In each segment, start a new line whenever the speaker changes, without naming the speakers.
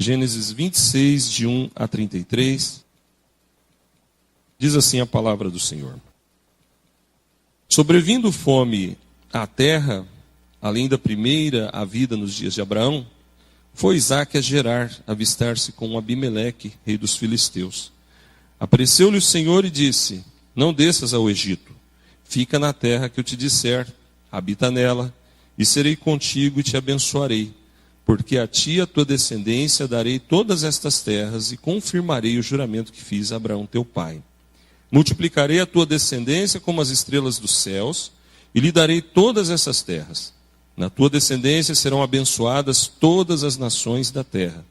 Gênesis 26, de 1 a 33. Diz assim a palavra do Senhor. Sobrevindo fome à terra, além da primeira havida nos dias de Abraão, foi Isaque a Gerar, avistar-se com Abimeleque, rei dos filisteus. Apareceu-lhe o Senhor e disse: não desças ao Egito, fica na terra que eu te disser, habita nela, e serei contigo e te abençoarei, porque a ti e a tua descendência darei todas estas terras e confirmarei o juramento que fiz a Abraão teu pai. Multiplicarei a tua descendência como as estrelas dos céus, e lhe darei todas essas terras. Na tua descendência serão abençoadas todas as nações da terra,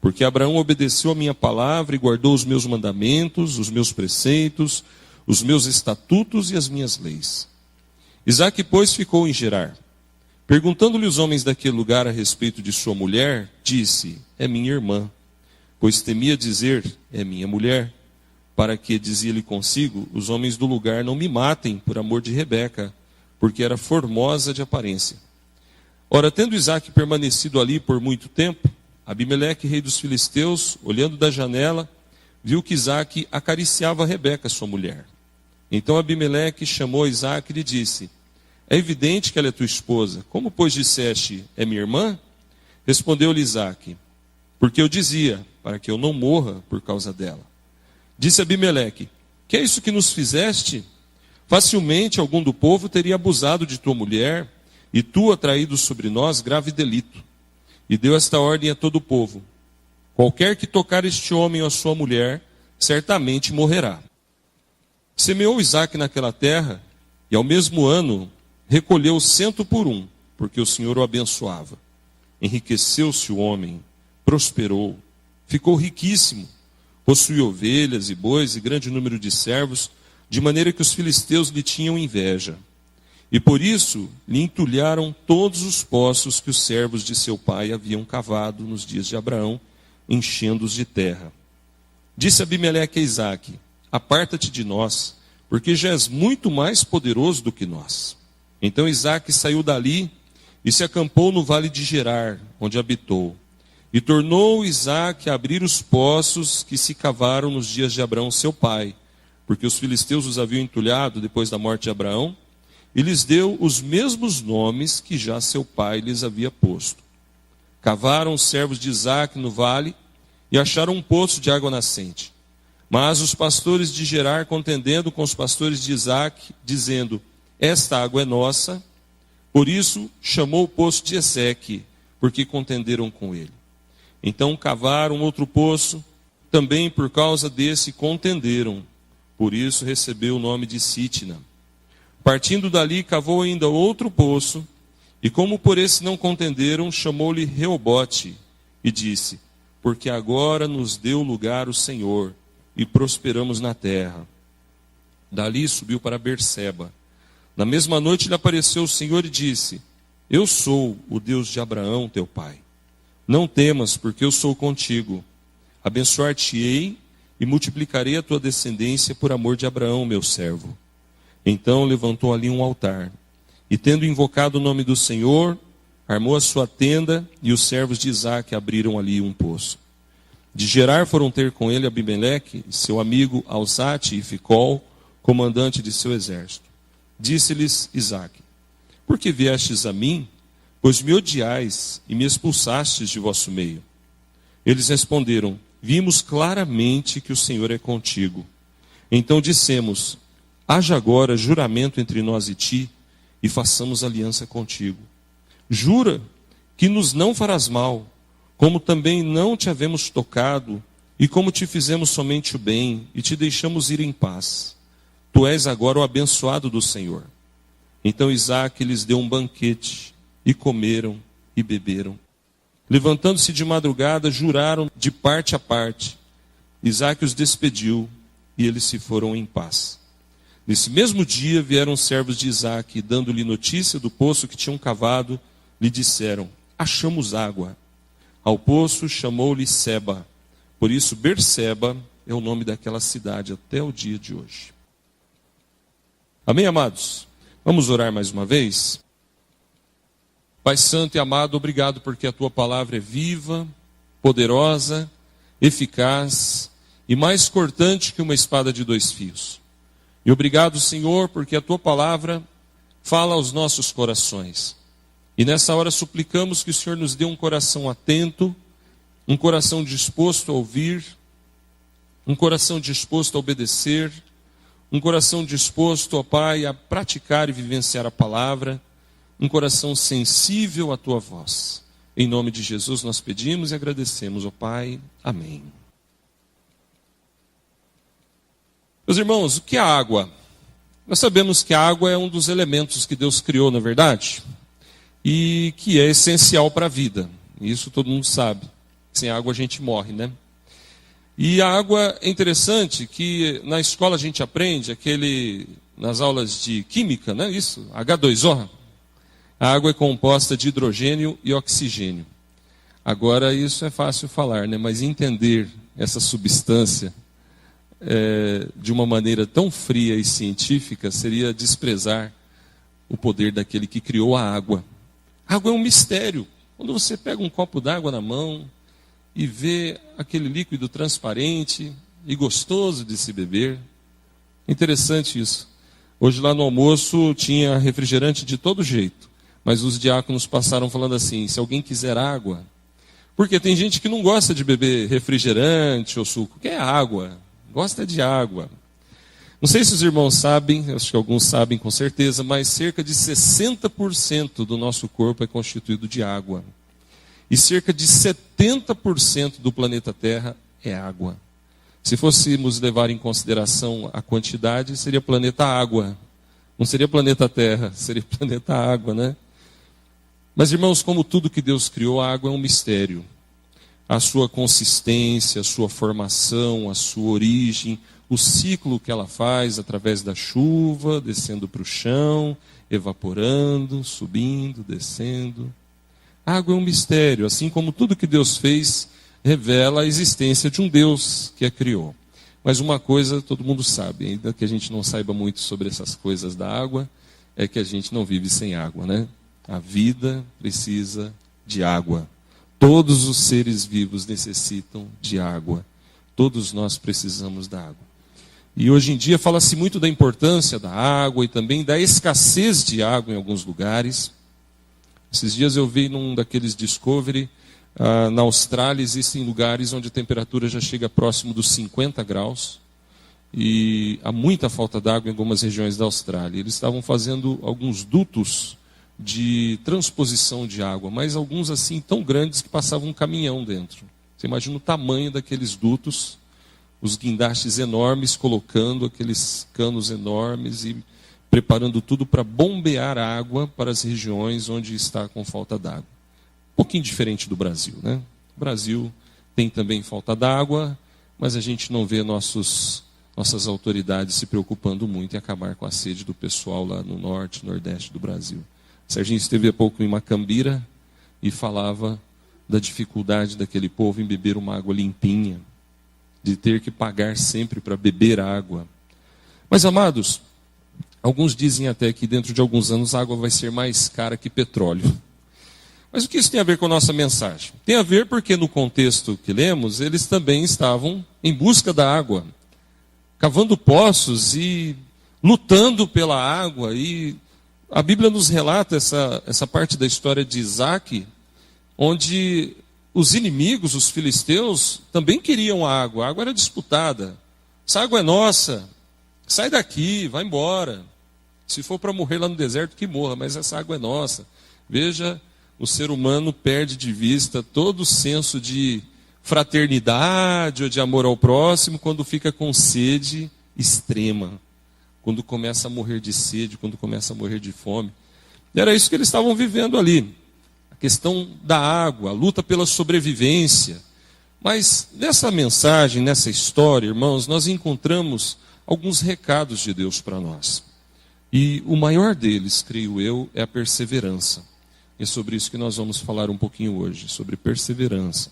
porque Abraão obedeceu a minha palavra e guardou os meus mandamentos, os meus preceitos, os meus estatutos e as minhas leis. Isaque, pois, ficou em Gerar. Perguntando-lhe os homens daquele lugar a respeito de sua mulher, disse: é minha irmã. Pois temia dizer: é minha mulher, para que, dizia-lhe consigo, os homens do lugar não me matem por amor de Rebeca, porque era formosa de aparência. Ora, tendo Isaque permanecido ali por muito tempo, Abimeleque, rei dos filisteus, olhando da janela, viu que Isaque acariciava Rebeca, sua mulher. Então Abimeleque chamou Isaque e lhe disse: é evidente que ela é tua esposa. Como, pois, disseste: é minha irmã? Respondeu-lhe Isaque: porque eu dizia, para que eu não morra por causa dela. Disse Abimeleque: que é isso que nos fizeste? Facilmente algum do povo teria abusado de tua mulher, e tu atraído sobre nós grave delito. E deu esta ordem a todo o povo: qualquer que tocar este homem ou a sua mulher, certamente morrerá. Semeou Isaque naquela terra, e ao mesmo ano recolheu 100 por 1, porque o Senhor o abençoava. Enriqueceu-se o homem, prosperou, ficou riquíssimo, possuía ovelhas e bois e grande número de servos, de maneira que os filisteus lhe tinham inveja. E por isso lhe entulharam todos os poços que os servos de seu pai haviam cavado nos dias de Abraão, enchendo-os de terra. Disse Abimeleque a Isaque: aparta-te de nós, porque já és muito mais poderoso do que nós. Então Isaque saiu dali e se acampou no vale de Gerar, onde habitou. E tornou Isaque a abrir os poços que se cavaram nos dias de Abraão seu pai, porque os filisteus os haviam entulhado depois da morte de Abraão, e lhes deu os mesmos nomes que já seu pai lhes havia posto. Cavaram os servos de Isaque no vale e acharam um poço de água nascente. Mas os pastores de Gerar, contendendo com os pastores de Isaque, dizendo: esta água é nossa, por isso chamou o poço de Eseque, porque contenderam com ele. Então cavaram outro poço, também por causa desse contenderam, por isso recebeu o nome de Sitna. Partindo dali, cavou ainda outro poço, e como por esse não contenderam, chamou-lhe Reobote, e disse: porque agora nos deu lugar o Senhor, e prosperamos na terra. Dali subiu para Berseba. Na mesma noite lhe apareceu o Senhor e disse: eu sou o Deus de Abraão, teu pai. Não temas, porque eu sou contigo. Abençoar-te-ei e multiplicarei a tua descendência por amor de Abraão, meu servo. Então levantou ali um altar, e tendo invocado o nome do Senhor, armou a sua tenda, e os servos de Isaque abriram ali um poço. De Gerar foram ter com ele Abimeleque, seu amigo Alzate e Ficol, comandante de seu exército. Disse-lhes Isaque: por que viestes a mim, pois me odiais e me expulsastes de vosso meio? Eles responderam: vimos claramente que o Senhor é contigo. Então dissemos: haja agora juramento entre nós e ti, e façamos aliança contigo. Jura que nos não farás mal, como também não te havemos tocado, e como te fizemos somente o bem, e te deixamos ir em paz. Tu és agora o abençoado do Senhor. Então Isaque lhes deu um banquete, e comeram e beberam. Levantando-se de madrugada, juraram de parte a parte. Isaque os despediu, e eles se foram em paz. Nesse mesmo dia vieram os servos de Isaque, dando-lhe notícia do poço que tinham cavado, lhe disseram: achamos água. Ao poço chamou-lhe Seba. Por isso Berseba é o nome daquela cidade até o dia de hoje. Amém, amados? Vamos orar mais uma vez? Pai santo e amado, obrigado porque a tua palavra é viva, poderosa, eficaz e mais cortante que uma espada de 2 fios. E obrigado, Senhor, porque a Tua palavra fala aos nossos corações. E nessa hora suplicamos que o Senhor nos dê um coração atento, um coração disposto a ouvir, um coração disposto a obedecer, um coração disposto, ó Pai, a praticar e vivenciar a palavra, um coração sensível à Tua voz. Em nome de Jesus nós pedimos e agradecemos, ó Pai. Amém. Meus irmãos, o que é a água? Nós sabemos que a água é um dos elementos que Deus criou, na verdade, e que é essencial para a vida. Isso todo mundo sabe. Sem água a gente morre, né? E a água é interessante que na escola a gente aprende, nas aulas de química, né? Isso, H2O. A água é composta de hidrogênio e oxigênio. Agora, isso é fácil falar, né? Mas entender essa substância de uma maneira tão fria e científica seria desprezar o poder daquele que criou a água. A água é um mistério. Quando você pega um copo d'água na mão e vê aquele líquido transparente e gostoso de se beber, interessante isso. Hoje lá no almoço tinha refrigerante de todo jeito. Mas os diáconos passaram falando assim, se alguém quiser água... Porque tem gente que não gosta de beber refrigerante ou suco, quer água, gosta de água. Não sei se os irmãos sabem, acho que alguns sabem com certeza, mas cerca de 60% do nosso corpo é constituído de água. E cerca de 70% do planeta Terra é água. Se fôssemos levar em consideração a quantidade, seria planeta água. Não seria planeta Terra, seria planeta água, né? Mas, irmãos, como tudo que Deus criou, a água é um mistério. A sua consistência, a sua formação, a sua origem, o ciclo que ela faz através da chuva, descendo para o chão, evaporando, subindo, descendo. A água é um mistério, assim como tudo que Deus fez revela a existência de um Deus que a criou. Mas uma coisa todo mundo sabe, ainda que a gente não saiba muito sobre essas coisas da água, é que a gente não vive sem água, né? A vida precisa de água. Todos os seres vivos necessitam de água. Todos nós precisamos da água. E hoje em dia fala-se muito da importância da água e também da escassez de água em alguns lugares. Esses dias eu vi num daqueles Discovery, na Austrália existem lugares onde a temperatura já chega próximo dos 50 graus. E há muita falta d'água em algumas regiões da Austrália. Eles estavam fazendo alguns dutos de transposição de água, mas alguns assim tão grandes que passava um caminhão dentro. Você imagina o tamanho daqueles dutos, os guindastes enormes, colocando aqueles canos enormes e preparando tudo para bombear água para as regiões onde está com falta d'água. Um pouquinho diferente do Brasil, né? O Brasil tem também falta d'água, mas a gente não vê nossas autoridades se preocupando muito em acabar com a sede do pessoal lá no norte, nordeste do Brasil. Serginho esteve há pouco em Macambira e falava da dificuldade daquele povo em beber uma água limpinha, de ter que pagar sempre para beber água. Mas, amados, alguns dizem até que dentro de alguns anos a água vai ser mais cara que petróleo. Mas o que isso tem a ver com a nossa mensagem? Tem a ver porque no contexto que lemos, eles também estavam em busca da água, cavando poços e lutando pela água. E a Bíblia nos relata essa parte da história de Isaac, onde os inimigos, os filisteus, também queriam água. A água era disputada. Essa água é nossa. Sai daqui, vai embora. Se for para morrer lá no deserto, que morra, mas essa água é nossa. Veja, o ser humano perde de vista todo o senso de fraternidade ou de amor ao próximo quando fica com sede extrema. Quando começa a morrer de sede, quando começa a morrer de fome. E era isso que eles estavam vivendo ali. A questão da água, a luta pela sobrevivência. Mas nessa mensagem, nessa história, irmãos, nós encontramos alguns recados de Deus para nós. E o maior deles, creio eu, é a perseverança. E é sobre isso que nós vamos falar um pouquinho hoje, sobre perseverança.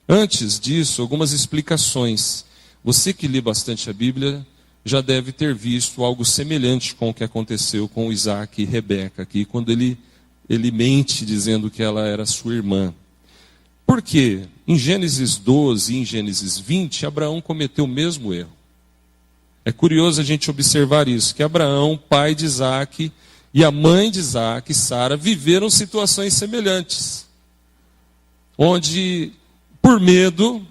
Antes disso, algumas explicações. Você que lê bastante a Bíblia já deve ter visto algo semelhante com o que aconteceu com Isaac e Rebeca aqui, quando ele mente dizendo que ela era sua irmã. Por quê? Em Gênesis 12 e em Gênesis 20, Abraão cometeu o mesmo erro. É curioso a gente observar isso, que Abraão, pai de Isaque, e a mãe de Isaque, Sara, viveram situações semelhantes. Onde, por medo,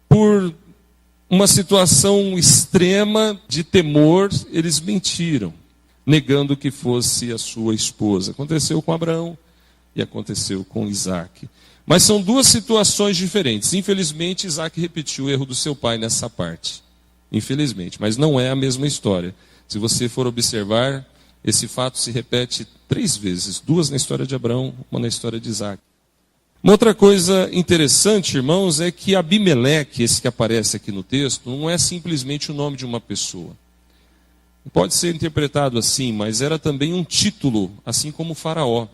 por uma situação extrema de temor, eles mentiram, negando que fosse a sua esposa. Aconteceu com Abraão e aconteceu com Isaque. Mas são duas situações diferentes. Infelizmente, Isaque repetiu o erro do seu pai nessa parte. Infelizmente, mas não é a mesma história. Se você for observar, esse fato se repete 3 vezes. 2 na história de Abraão, 1 na história de Isaque. Uma outra coisa interessante, irmãos, é que Abimeleque, esse que aparece aqui no texto, não é simplesmente o nome de uma pessoa. Pode ser interpretado assim, mas era também um título, assim como Faraó.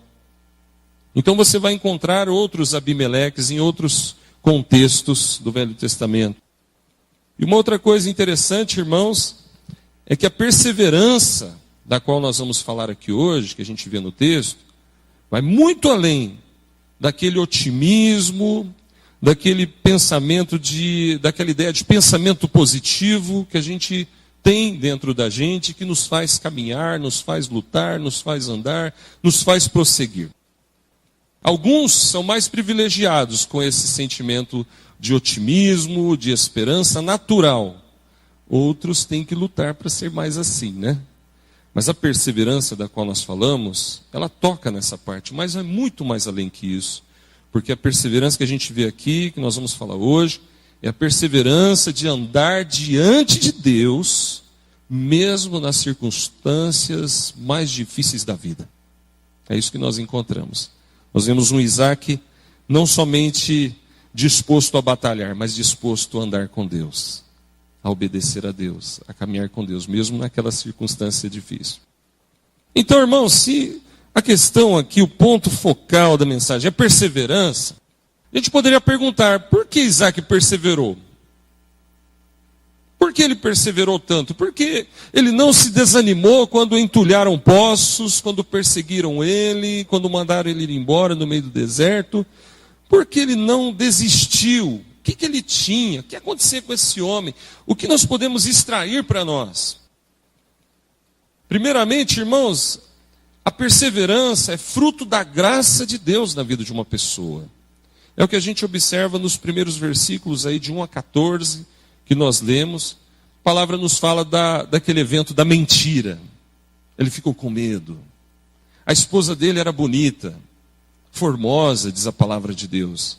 Então você vai encontrar outros Abimeleques em outros contextos do Velho Testamento. E uma outra coisa interessante, irmãos, é que a perseverança da qual nós vamos falar aqui hoje, que a gente vê no texto, vai muito além daquele otimismo, daquele pensamento daquela ideia de pensamento positivo que a gente tem dentro da gente, que nos faz caminhar, nos faz lutar, nos faz andar, nos faz prosseguir. Alguns são mais privilegiados com esse sentimento de otimismo, de esperança natural. Outros têm que lutar para ser mais assim, né? Mas a perseverança da qual nós falamos, ela toca nessa parte, mas é muito mais além que isso. Porque a perseverança que a gente vê aqui, que nós vamos falar hoje, é a perseverança de andar diante de Deus, mesmo nas circunstâncias mais difíceis da vida. É isso que nós encontramos. Nós vemos um Isaque não somente disposto a batalhar, mas disposto a andar com Deus, a obedecer a Deus, a caminhar com Deus, mesmo naquela circunstância difícil. Então, irmãos, se a questão aqui, o ponto focal da mensagem é perseverança, a gente poderia perguntar, por que Isaque perseverou? Por que ele perseverou tanto? Porque ele não se desanimou quando entulharam poços, quando perseguiram ele, quando mandaram ele ir embora no meio do deserto. Por que ele não desistiu? O que ele tinha? O que aconteceu com esse homem? O que nós podemos extrair para nós? Primeiramente, irmãos, a perseverança é fruto da graça de Deus na vida de uma pessoa. É o que a gente observa nos primeiros versículos aí de 1 a 14, que nós lemos. A palavra nos fala daquele evento da mentira. Ele ficou com medo. A esposa dele era bonita, formosa, diz a palavra de Deus.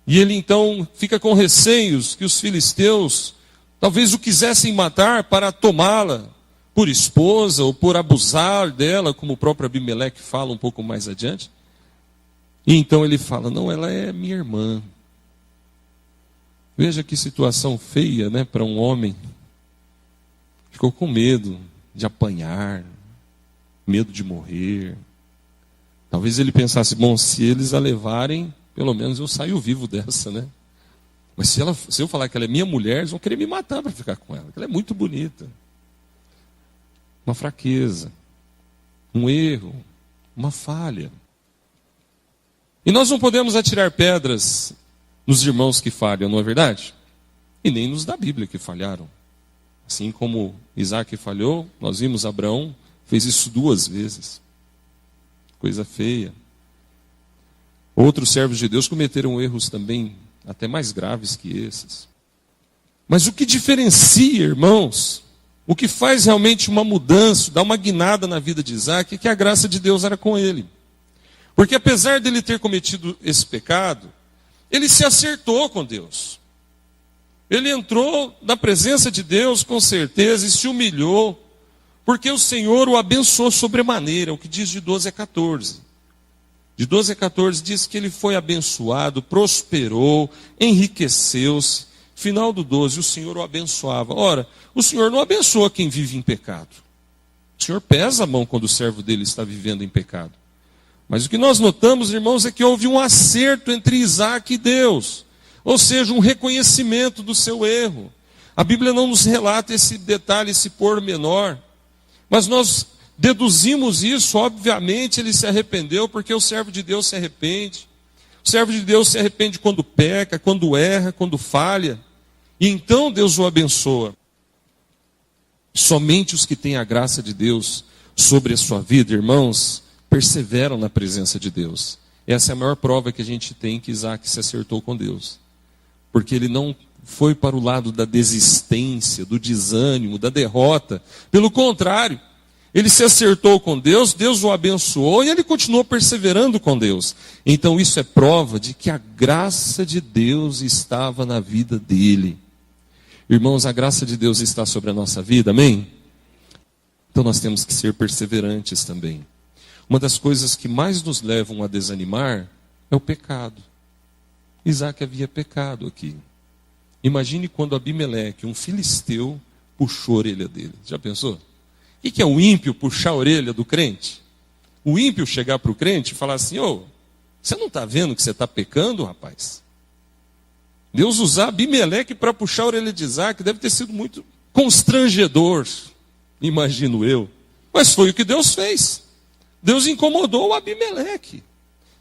E ele então fica com receios que os filisteus talvez o quisessem matar para tomá-la por esposa ou por abusar dela, como o próprio Abimeleque fala um pouco mais adiante. E então ele fala, não, ela é minha irmã. Veja que situação feia, né, para um homem. Ficou com medo de apanhar, medo de morrer. Talvez ele pensasse, bom, se eles a levarem, pelo menos eu saio vivo dessa, né? Mas se eu falar que ela é minha mulher, eles vão querer me matar para ficar com ela, porque ela é muito bonita. Uma fraqueza, um erro, uma falha. E nós não podemos atirar pedras nos irmãos que falham, não é verdade? E nem nos da Bíblia que falharam. Assim como Isaque falhou, nós vimos Abraão fez isso 2 vezes. Coisa feia. Outros servos de Deus cometeram erros também até mais graves que esses. Mas o que diferencia, irmãos, o que faz realmente uma mudança, dá uma guinada na vida de Isaque, é que a graça de Deus era com ele. Porque apesar dele ter cometido esse pecado, ele se acertou com Deus. Ele entrou na presença de Deus com certeza e se humilhou, porque o Senhor o abençoou sobremaneira, o que diz de 12 a 14. De 12 a 14 diz que ele foi abençoado, prosperou, enriqueceu-se. Final do 12, o Senhor o abençoava. Ora, o Senhor não abençoa quem vive em pecado. O Senhor pesa a mão quando o servo dele está vivendo em pecado. Mas o que nós notamos, irmãos, é que houve um acerto entre Isaque e Deus. Ou seja, um reconhecimento do seu erro. A Bíblia não nos relata esse detalhe, esse pormenor. Mas nós deduzimos isso, obviamente ele se arrependeu, porque o servo de Deus se arrepende. O servo de Deus se arrepende quando peca, quando erra, quando falha. E então Deus o abençoa. Somente os que têm a graça de Deus sobre a sua vida, irmãos, perseveram na presença de Deus. Essa é a maior prova que a gente tem que Isaac se acertou com Deus. Porque ele não foi para o lado da desistência, do desânimo, da derrota. Pelo contrário, ele se acertou com Deus, Deus o abençoou e ele continuou perseverando com Deus. Então isso é prova de que a graça de Deus estava na vida dele. Irmãos, a graça de Deus está sobre a nossa vida, amém? Então nós temos que ser perseverantes também. Uma das coisas que mais nos levam a desanimar é o pecado. Isaac havia pecado aqui. Imagine quando Abimeleque, um filisteu, puxou a orelha dele. Já pensou? O que é o ímpio puxar a orelha do crente? O ímpio chegar para o crente e falar assim: ô, você não está vendo que você está pecando, rapaz? Deus usar Abimeleque para puxar a orelha de Isaac deve ter sido muito constrangedor, imagino eu. Mas foi o que Deus fez. Deus incomodou o Abimeleque.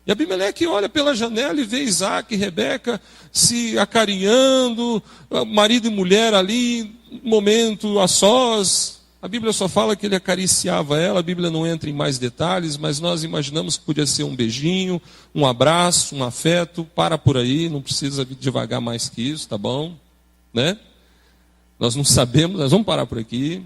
E Abimeleque olha pela janela e vê Isaac e Rebeca se acarinhando, marido e mulher ali, momento a sós. A Bíblia só fala que ele acariciava ela, a Bíblia não entra em mais detalhes, mas nós imaginamos que podia ser um beijinho, um abraço, um afeto. Para por aí, não precisa devagar mais que isso, tá bom? Né? Nós não sabemos, nós vamos parar por aqui.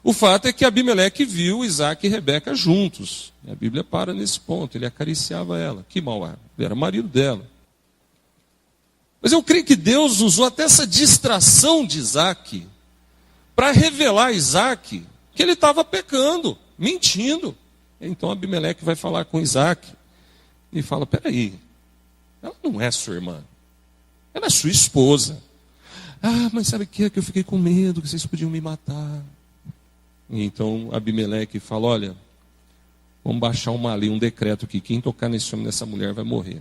O fato é que Abimeleque viu Isaac e Rebeca juntos. E a Bíblia para nesse ponto, ele acariciava ela. Que mal era, ele era marido dela. Mas eu creio que Deus usou até essa distração de Isaac para revelar a Isaac que ele estava pecando, mentindo. Então Abimeleque vai falar com Isaac e fala: peraí, ela não é sua irmã, ela é sua esposa. Ah, mas sabe o que é que eu fiquei com medo, que vocês podiam me matar. E então Abimeleque fala: olha, vamos baixar uma lei, um decreto aqui, quem tocar nesse homem, nessa mulher vai morrer.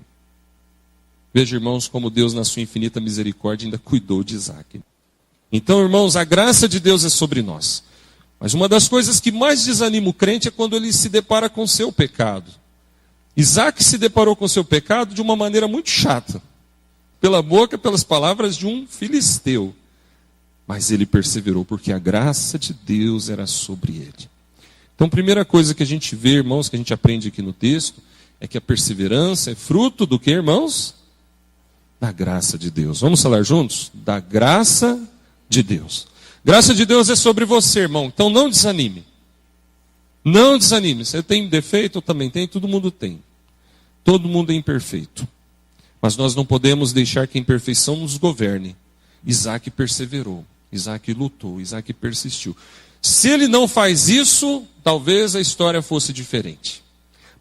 Veja, irmãos, como Deus na sua infinita misericórdia ainda cuidou de Isaac. Então, irmãos, a graça de Deus é sobre nós. Mas uma das coisas que mais desanima o crente é quando ele se depara com o seu pecado. Isaac se deparou com o seu pecado de uma maneira muito chata. Pela boca, pelas palavras de um filisteu. Mas ele perseverou, porque a graça de Deus era sobre ele. Então, a primeira coisa que a gente vê, irmãos, que a gente aprende aqui no texto, é que a perseverança é fruto do que, irmãos? Da graça de Deus. Vamos falar juntos? Da graça de Deus. Graça de Deus é sobre você, irmão. Então não desanime. Não desanime. Você tem defeito? Eu também tenho. Todo mundo tem. Todo mundo é imperfeito. Mas nós não podemos deixar que a imperfeição nos governe. Isaac perseverou. Isaac lutou. Isaac persistiu. Se ele não faz isso, talvez a história fosse diferente.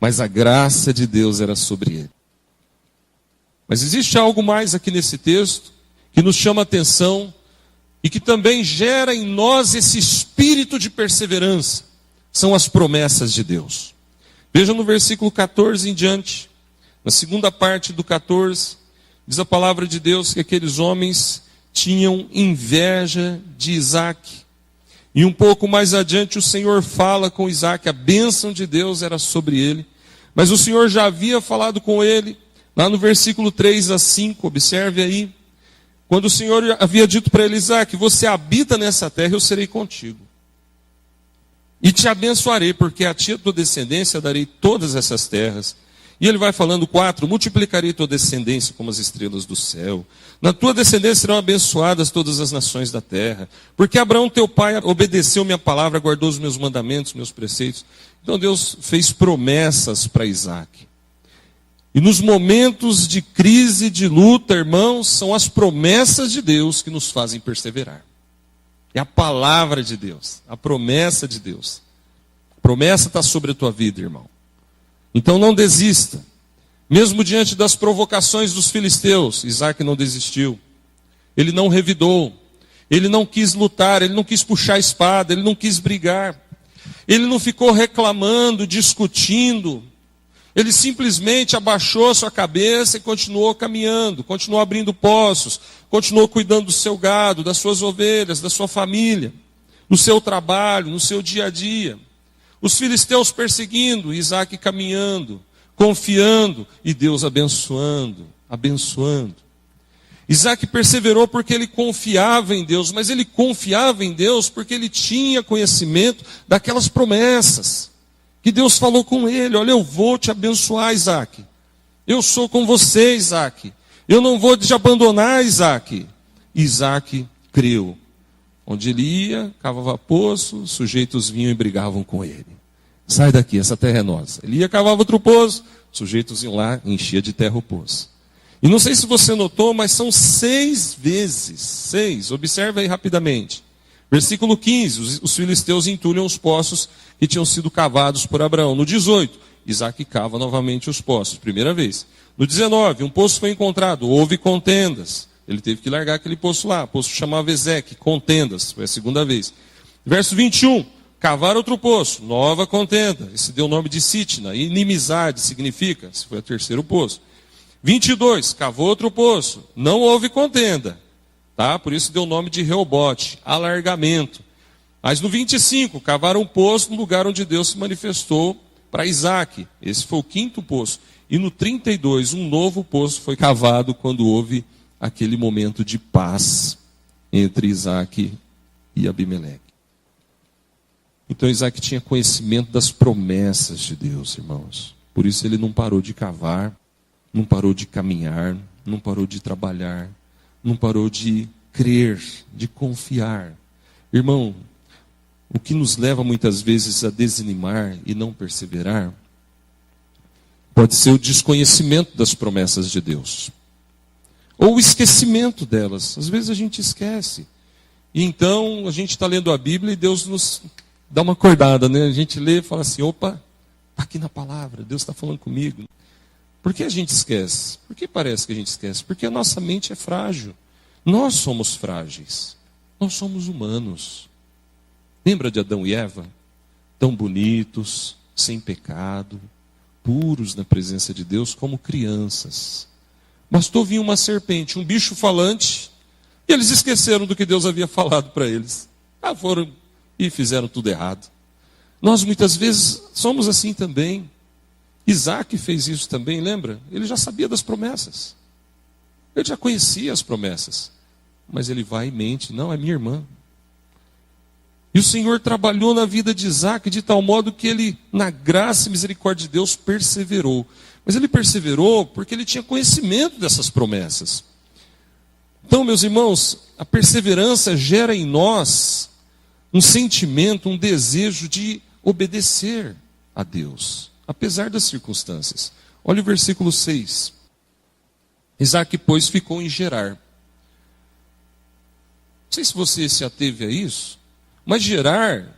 Mas a graça de Deus era sobre ele. Mas existe algo mais aqui nesse texto que nos chama a atenção e que também gera em nós esse espírito de perseverança. São as promessas de Deus. Veja no versículo 14 em diante, na segunda parte do 14, diz a palavra de Deus que aqueles homens tinham inveja de Isaac. E um pouco mais adiante o Senhor fala com Isaac, a bênção de Deus era sobre ele. Mas o Senhor já havia falado com ele, lá no versículo 3 a 5, observe aí. Quando o Senhor havia dito para ele: Isaac, você habita nessa terra, eu serei contigo. E te abençoarei, porque a ti e a tua descendência darei todas essas terras. E ele vai falando 4, multiplicarei tua descendência como as estrelas do céu. Na tua descendência serão abençoadas todas as nações da terra. Porque Abraão teu pai obedeceu minha palavra, guardou os meus mandamentos, meus preceitos. Então Deus fez promessas para Isaac. E nos momentos de crise, de luta, irmãos, são as promessas de Deus que nos fazem perseverar. É a palavra de Deus, a promessa de Deus. A promessa está sobre a tua vida, irmão. Então não desista. Mesmo diante das provocações dos filisteus, Isaac não desistiu. Ele não revidou. Ele não quis lutar, ele não quis puxar a espada, ele não quis brigar. Ele não ficou reclamando, discutindo. Ele simplesmente abaixou a sua cabeça e continuou caminhando, continuou abrindo poços, continuou cuidando do seu gado, das suas ovelhas, da sua família, no seu trabalho, no seu dia a dia. Os filisteus perseguindo, Isaac caminhando, confiando, e Deus abençoando, abençoando. Isaac perseverou porque ele confiava em Deus, mas ele confiava em Deus porque ele tinha conhecimento daquelas promessas, que Deus falou com ele: olha, eu vou te abençoar, Isaac. Eu sou com você, Isaac. Eu não vou te abandonar, Isaac. Isaac creu. Onde ele ia, cavava poço, sujeitos vinham e brigavam com ele. Sai daqui, essa terra é nossa. Ele ia, cavava outro poço, sujeitos iam lá, enchia de terra o poço. E não sei se você notou, mas são 6 vezes. 6, observa aí rapidamente. Versículo 15, os filisteus entulham os poços que tinham sido cavados por Abraão. No 18, Isaac cava novamente os poços, primeira vez. No 19, um poço foi encontrado, houve contendas. Ele teve que largar aquele poço lá, o poço chamava Ezeque, contendas, foi a segunda vez. Verso 21, cavar outro poço, nova contenda. Esse deu o nome de Sitna, inimizade significa, esse foi o terceiro poço. 22, cavou outro poço, não houve contenda, tá? Por isso deu o nome de Reobote, alargamento. Mas no 25, cavaram um poço no lugar onde Deus se manifestou para Isaac, esse foi o 5º poço. E no 32, um novo poço foi cavado quando houve aquele momento de paz entre Isaac e Abimeleque. Então Isaac tinha conhecimento das promessas de Deus, irmãos. Por isso ele não parou de cavar, não parou de caminhar, não parou de trabalhar, não parou de crer, de confiar. Irmão, o que nos leva muitas vezes a desanimar e não perseverar, pode ser o desconhecimento das promessas de Deus. Ou o esquecimento delas. Às vezes a gente esquece. E então a gente está lendo a Bíblia e Deus nos dá uma acordada, né? A gente lê e fala assim, opa, está aqui na palavra, Deus está falando comigo. Por que a gente esquece? Por que parece que a gente esquece? Porque a nossa mente é frágil. Nós somos frágeis. Nós somos humanos. Lembra de Adão e Eva? Tão bonitos, sem pecado, puros na presença de Deus, como crianças. Bastou vir uma serpente, um bicho falante, e eles esqueceram do que Deus havia falado para eles. Foram e fizeram tudo errado. Nós muitas vezes somos assim também. Isaac fez isso também, lembra? Ele já sabia das promessas. Ele já conhecia as promessas. Mas ele vai e mente, não, é minha irmã. E o Senhor trabalhou na vida de Isaac de tal modo que ele, na graça e misericórdia de Deus, perseverou. Mas ele perseverou porque ele tinha conhecimento dessas promessas. Então, meus irmãos, a perseverança gera em nós um sentimento, um desejo de obedecer a Deus, apesar das circunstâncias. Olha o versículo 6. Isaac, pois, ficou em Gerar. Não sei se você se ateve a isso, mas Gerar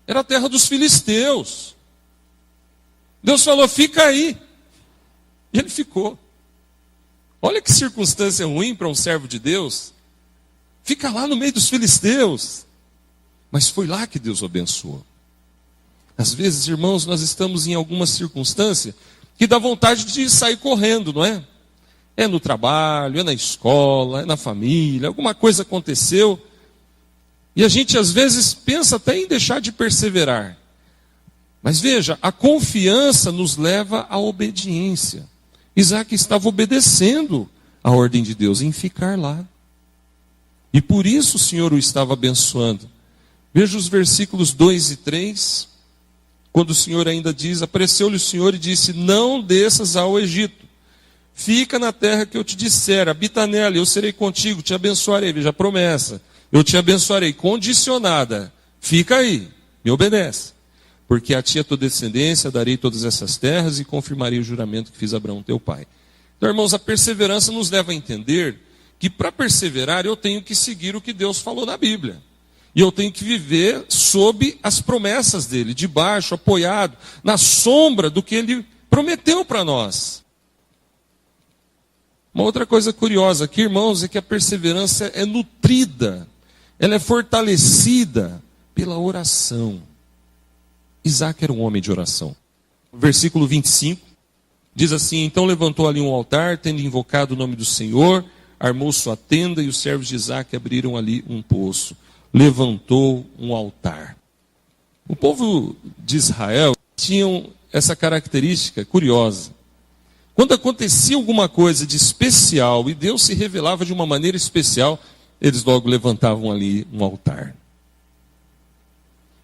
era a terra dos filisteus. Deus falou, fica aí. E ele ficou. Olha que circunstância ruim para um servo de Deus. Fica lá no meio dos filisteus. Mas foi lá que Deus o abençoou. Às vezes, irmãos, nós estamos em alguma circunstância que dá vontade de sair correndo, não é? É no trabalho, é na escola, é na família, alguma coisa aconteceu. E a gente às vezes pensa até em deixar de perseverar. Mas veja, a confiança nos leva à obediência. Isaac estava obedecendo a ordem de Deus em ficar lá. E por isso o Senhor o estava abençoando. Veja os versículos 2 e 3, quando o Senhor ainda diz, apareceu-lhe o Senhor e disse, não desças ao Egito, fica na terra que eu te disser, habita nela, eu serei contigo, te abençoarei. Veja a promessa, eu te abençoarei, condicionada, fica aí, me obedece. Porque a ti a tua descendência darei todas essas terras e confirmarei o juramento que fiz a Abraão teu pai. Então, irmãos, a perseverança nos leva a entender que para perseverar eu tenho que seguir o que Deus falou na Bíblia. E eu tenho que viver sob as promessas dele, debaixo, apoiado, na sombra do que ele prometeu para nós. Uma outra coisa curiosa aqui, irmãos, é que a perseverança é nutrida, ela é fortalecida pela oração. Isaac era um homem de oração. Versículo 25 diz assim, então levantou ali um altar, tendo invocado o nome do Senhor, armou sua tenda e os servos de Isaac abriram ali um poço. Levantou um altar. O povo de Israel tinha essa característica curiosa. Quando acontecia alguma coisa de especial e Deus se revelava de uma maneira especial, eles logo levantavam ali um altar.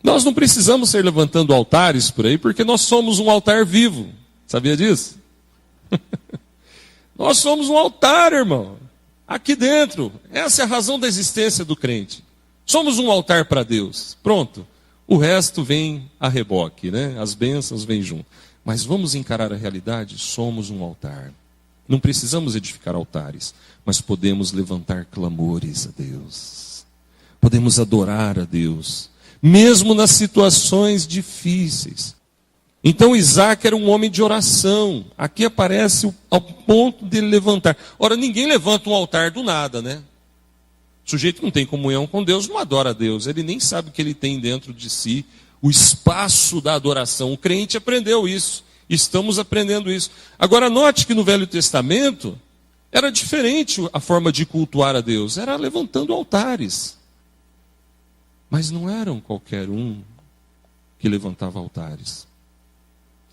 Nós não precisamos ser levantando altares por aí, porque nós somos um altar vivo. Sabia disso? Nós somos um altar, irmão. Aqui dentro. Essa é a razão da existência do crente. Somos um altar para Deus. Pronto. O resto vem a reboque, né? As bênçãos vêm junto. Mas vamos encarar a realidade? Somos um altar. Não precisamos edificar altares, mas podemos levantar clamores a Deus. Podemos adorar a Deus, mesmo nas situações difíceis. Então Isaac era um homem de oração. Aqui aparece ao ponto dele levantar. Ora, ninguém levanta um altar do nada, né? O sujeito não tem comunhão com Deus, não adora a Deus. Ele nem sabe que ele tem dentro de si o espaço da adoração. O crente aprendeu isso. Estamos aprendendo isso. Agora, note que no Velho Testamento era diferente a forma de cultuar a Deus. Era levantando altares. Mas não eram qualquer um que levantava altares.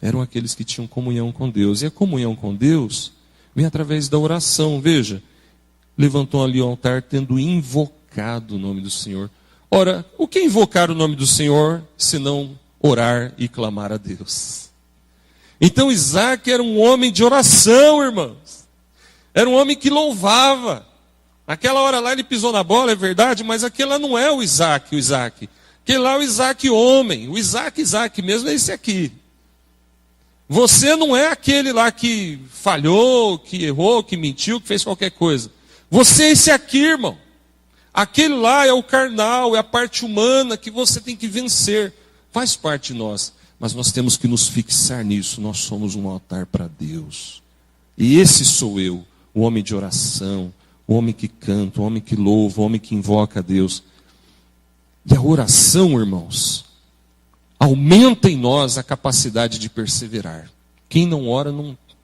Eram aqueles que tinham comunhão com Deus. E a comunhão com Deus vem através da oração. Veja, levantou ali o altar tendo invocado o nome do Senhor. Ora, o que é invocar o nome do Senhor, senão orar e clamar a Deus? Então Isaac era um homem de oração, irmãos. Era um homem que louvava. Naquela hora lá ele pisou na bola, é verdade, mas aquele lá não é o Isaac. Aquele lá é o Isaac homem. O Isaac mesmo é esse aqui. Você não é aquele lá que falhou, que errou, que mentiu, que fez qualquer coisa. Você é esse aqui, irmão. Aquele lá é o carnal, é a parte humana que você tem que vencer. Faz parte de nós. Mas nós temos que nos fixar nisso. Nós somos um altar para Deus. E esse sou eu, o homem de oração, o homem que canta, o homem que louva, o homem que invoca a Deus. E a oração, irmãos, aumenta em nós a capacidade de perseverar. Quem não ora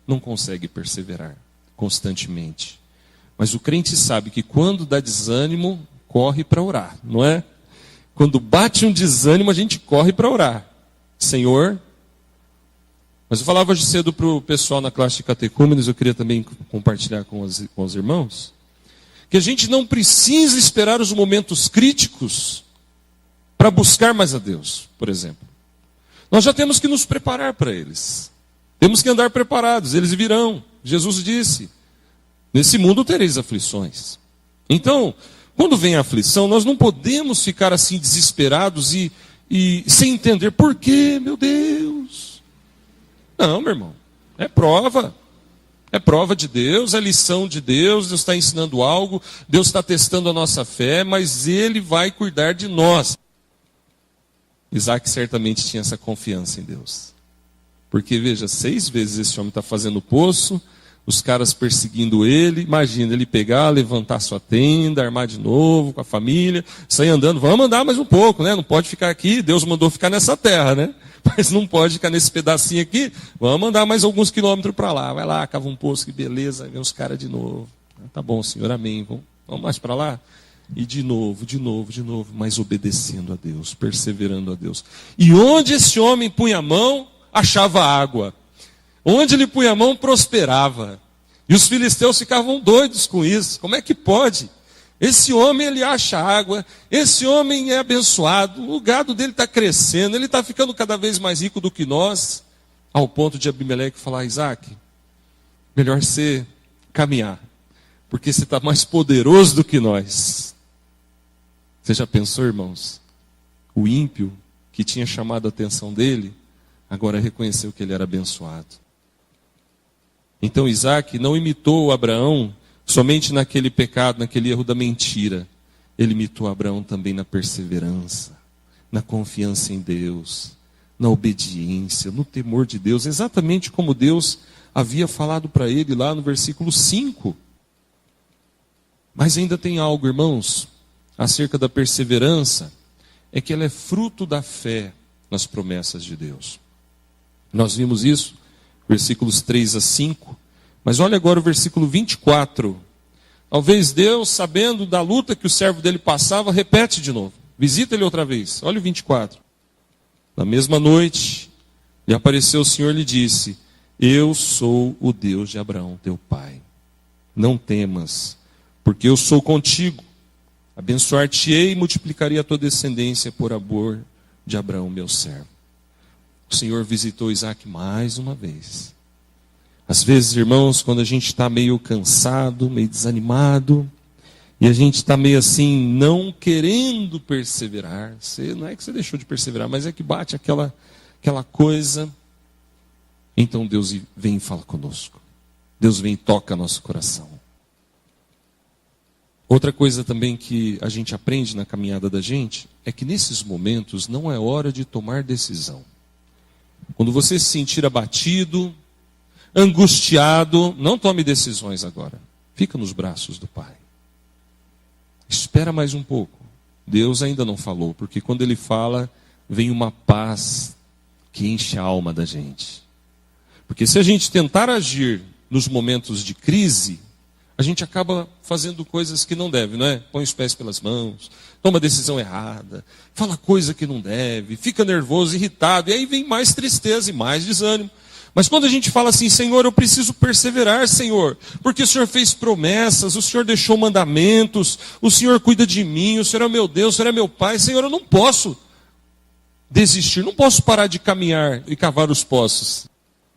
não consegue perseverar constantemente. Mas o crente sabe que quando dá desânimo, corre para orar, não é? Quando bate um desânimo, a gente corre para orar. Senhor, mas eu falava hoje cedo para o pessoal na classe de catecúmenos, eu queria também compartilhar com os irmãos, que a gente não precisa esperar os momentos críticos para buscar mais a Deus, por exemplo. Nós já temos que nos preparar para eles. Temos que andar preparados, eles virão. Jesus disse, nesse mundo tereis aflições. Então, quando vem a aflição, nós não podemos ficar assim desesperados e sem entender por quê, meu Deus. Não, meu irmão, é prova. É prova de Deus, é lição de Deus, Deus está ensinando algo, Deus está testando a nossa fé, mas Ele vai cuidar de nós. Isaac certamente tinha essa confiança em Deus. Porque, veja, 6 vezes esse homem está fazendo poço, os caras perseguindo ele, imagina ele pegar, levantar sua tenda, armar de novo com a família, sair andando, vamos andar mais um pouco, né? Não pode ficar aqui, Deus mandou ficar nessa terra, né? Mas não pode ficar nesse pedacinho aqui, vamos andar mais alguns quilômetros para lá, vai lá, cava um poço, que beleza, vem os caras de novo. Tá bom, Senhor, amém, vamos mais para lá? E de novo, mas obedecendo a Deus, perseverando a Deus. E onde esse homem punha a mão, achava água. Onde ele punha a mão, prosperava. E os filisteus ficavam doidos com isso. Como é que pode? Esse homem, ele acha água, esse homem é abençoado, o gado dele está crescendo, ele está ficando cada vez mais rico do que nós, ao ponto de Abimeleque falar, Isaac, melhor você caminhar, porque você está mais poderoso do que nós. Você já pensou, irmãos? O ímpio que tinha chamado a atenção dele, agora reconheceu que ele era abençoado. Então Isaac não imitou Abraão somente naquele pecado, naquele erro da mentira. Ele imitou Abraão também na perseverança, na confiança em Deus, na obediência, no temor de Deus, exatamente como Deus havia falado para ele lá no versículo 5. Mas ainda tem algo, irmãos, acerca da perseverança, é que ela é fruto da fé nas promessas de Deus. Nós vimos isso, versículos 3 a 5. Mas olha agora o versículo 24. Talvez Deus, sabendo da luta que o servo dele passava, repete de novo. Visita ele outra vez. Olha o 24. Na mesma noite, lhe apareceu o Senhor e lhe disse, Eu sou o Deus de Abraão, teu pai. Não temas, porque eu sou contigo. Abençoar-te-ei e multiplicarei a tua descendência por amor de Abraão, meu servo. O Senhor visitou Isaac mais uma vez. Às vezes, irmãos, quando a gente está meio cansado, meio desanimado, e a gente está meio assim, não querendo perseverar. Não é que você deixou de perseverar, mas é que bate aquela coisa. Então Deus vem e fala conosco. Deus vem e toca nosso coração. Outra coisa também que a gente aprende na caminhada da gente, é que nesses momentos não é hora de tomar decisão. Quando você se sentir abatido, angustiado, não tome decisões agora. Fica nos braços do Pai. Espera mais um pouco. Deus ainda não falou, porque quando Ele fala, vem uma paz que enche a alma da gente. Porque se a gente tentar agir nos momentos de crise, a gente acaba fazendo coisas que não deve, não é? Põe os pés pelas mãos, toma decisão errada, fala coisa que não deve, fica nervoso, irritado, e aí vem mais tristeza e mais desânimo. Mas quando a gente fala assim, Senhor, eu preciso perseverar, Senhor, porque o Senhor fez promessas, o Senhor deixou mandamentos, o Senhor cuida de mim, o Senhor é meu Deus, o Senhor é meu Pai, Senhor, eu não posso desistir, não posso parar de caminhar e cavar os poços.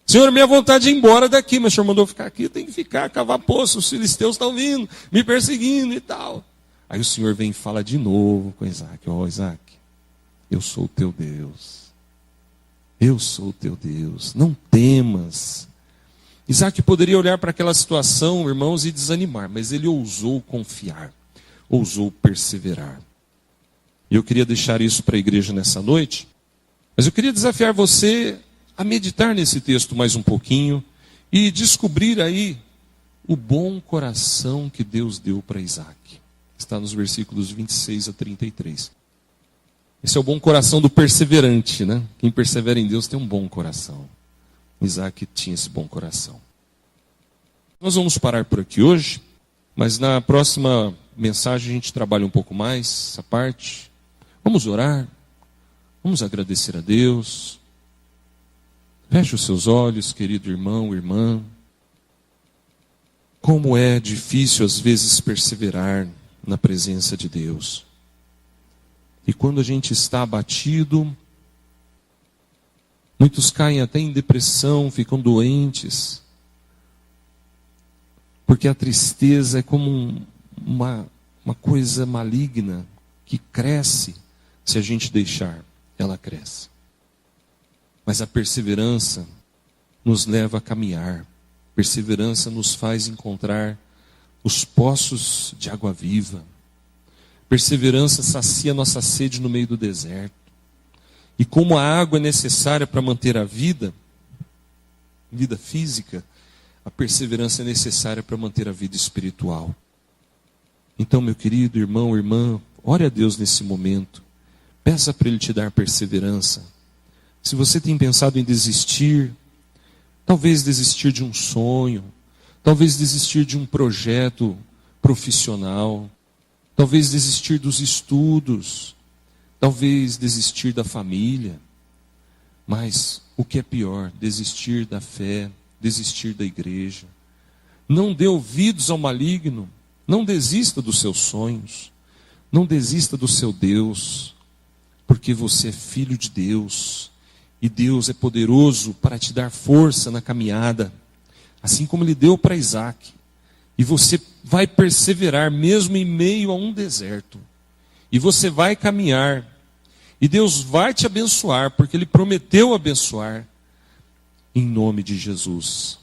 Senhor, minha vontade é ir embora daqui, mas o Senhor mandou ficar aqui, eu tenho que ficar, cavar poços, os filisteus estão vindo, me perseguindo e tal. Aí o Senhor vem e fala de novo com Isaac, Isaac, eu sou o teu Deus. Eu sou o teu Deus, não temas. Isaac poderia olhar para aquela situação, irmãos, e desanimar, mas ele ousou confiar, ousou perseverar. E eu queria deixar isso para a igreja nessa noite, mas eu queria desafiar você a meditar nesse texto mais um pouquinho e descobrir aí o bom coração que Deus deu para Isaac. Está nos versículos 26 a 33. Esse é o bom coração do perseverante, né? Quem persevera em Deus tem um bom coração. Isaac tinha esse bom coração. Nós vamos parar por aqui hoje, mas na próxima mensagem a gente trabalha um pouco mais essa parte. Vamos orar, vamos agradecer a Deus. Feche os seus olhos, querido irmão, irmã. Como é difícil às vezes perseverar na presença de Deus. E quando a gente está abatido, muitos caem até em depressão, ficam doentes. Porque a tristeza é como uma coisa maligna que cresce se a gente deixar, ela cresce. Mas a perseverança nos leva a caminhar. Perseverança nos faz encontrar os poços de água viva. Perseverança sacia nossa sede no meio do deserto. E como a água é necessária para manter a vida física, a perseverança é necessária para manter a vida espiritual. Então, meu querido irmão, irmã, ore a Deus nesse momento. Peça para Ele te dar perseverança. Se você tem pensado em desistir, talvez desistir de um sonho, talvez desistir de um projeto profissional, talvez desistir dos estudos, talvez desistir da família, mas o que é pior, desistir da fé, desistir da igreja. Não dê ouvidos ao maligno, não desista dos seus sonhos, não desista do seu Deus, porque você é filho de Deus, e Deus é poderoso para te dar força na caminhada, assim como Ele deu para Isaac. E você vai perseverar mesmo em meio a um deserto. E você vai caminhar. E Deus vai te abençoar, porque Ele prometeu abençoar. Em nome de Jesus.